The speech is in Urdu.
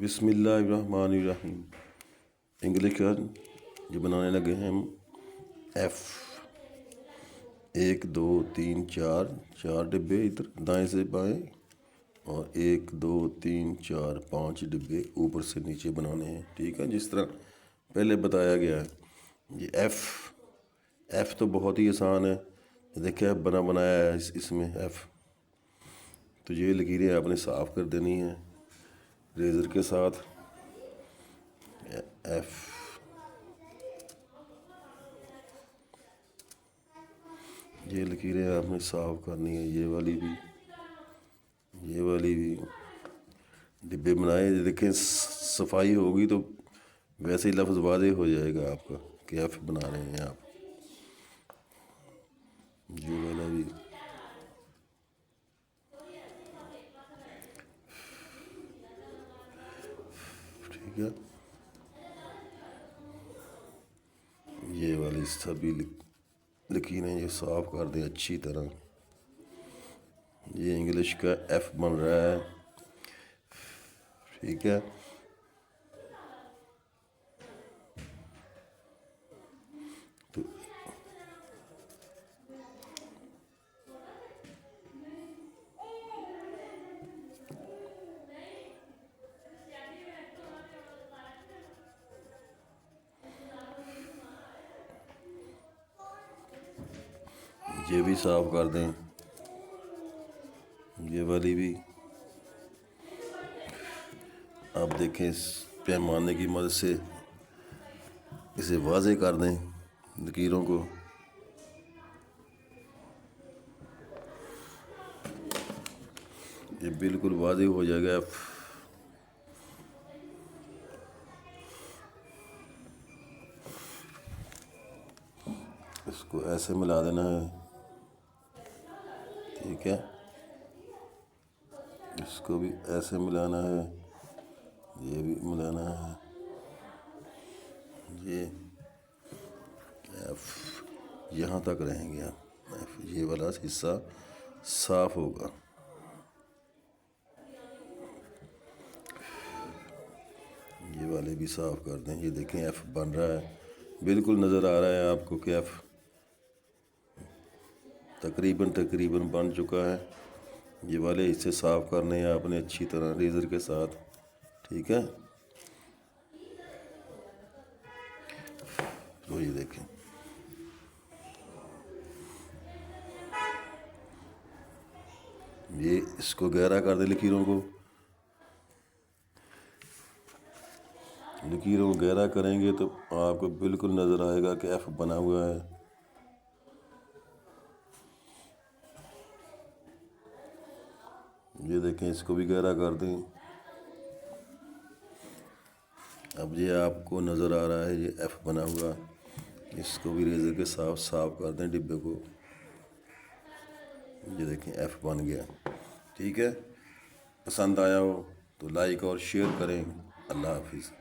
بسم اللہ الرحمن الرحیم۔ انگلش کا جو بنانے لگے ہیں ہم ایف، 1 2 3 4 ڈبے ادھر دائیں سے بائیں، اور 1 2 3 4 5 ڈبے اوپر سے نیچے بنانے ہیں، ٹھیک ہے، جس طرح پہلے بتایا گیا ہے۔ یہ ایف تو بہت ہی آسان ہے، دیکھیں ایف بنایا ہے اس میں ایف، تو یہ لکیریں آپ نے صاف کر دینی ہیں ریزر کے ساتھ۔ ایف یہ لکیریں آپ نے صاف کرنی ہے، یہ والی بھی ڈبے بنائے، دیکھیں صفائی ہوگی تو ویسے ہی لفظ واضح ہو جائے گا آپ کا کہ ایف بنا رہے ہیں آپ۔ یہ والا بھی ٹھیک ہے، یہ والی سبھی لکیریں یہ صاف کر دیں اچھی طرح۔ یہ انگلش کا ایف بن رہا ہے، ٹھیک ہے۔ تو یہ بھی صاف کر دیں، یہ والی بھی۔ آپ دیکھیں اس پیمانے کی مدد سے اسے واضح کر دیں لکیروں کو۔ یہ بالکل واضح ہو جائے گا۔ اس کو ایسے ملا دینا ہے، ٹھیک ہے، اس کو بھی ایسے ملانا ہے، یہ بھی ملانا ہے۔ یہ ایف یہاں تک رہیں گے، یہ والا حصہ صاف ہوگا۔ یہ والے بھی صاف کر دیں، یہ دیکھیں ایف بن رہا ہے، بالکل نظر آ رہا ہے آپ کو کہ ایف تقریباً بن چکا ہے۔ یہ والے حصے صاف کرنے ہیں آپ نے اچھی طرح ریزر کے ساتھ، ٹھیک ہے۔ تو یہ دیکھیں یہ اس کو گہرا کر دیں، لکیروں کو گہرا کریں گے تو آپ کو بالکل نظر آئے گا کہ ایف بنا ہوا ہے۔ یہ دیکھیں اس کو بھی گہرا کر دیں، اب یہ آپ کو نظر آ رہا ہے یہ ایف بنا ہوا، اس کو بھی ریزر کے ساتھ صاف کر دیں ڈبے کو۔ یہ دیکھیں ایف بن گیا، ٹھیک ہے۔ پسند آیا ہو تو لائک اور شیئر کریں۔ اللہ حافظ۔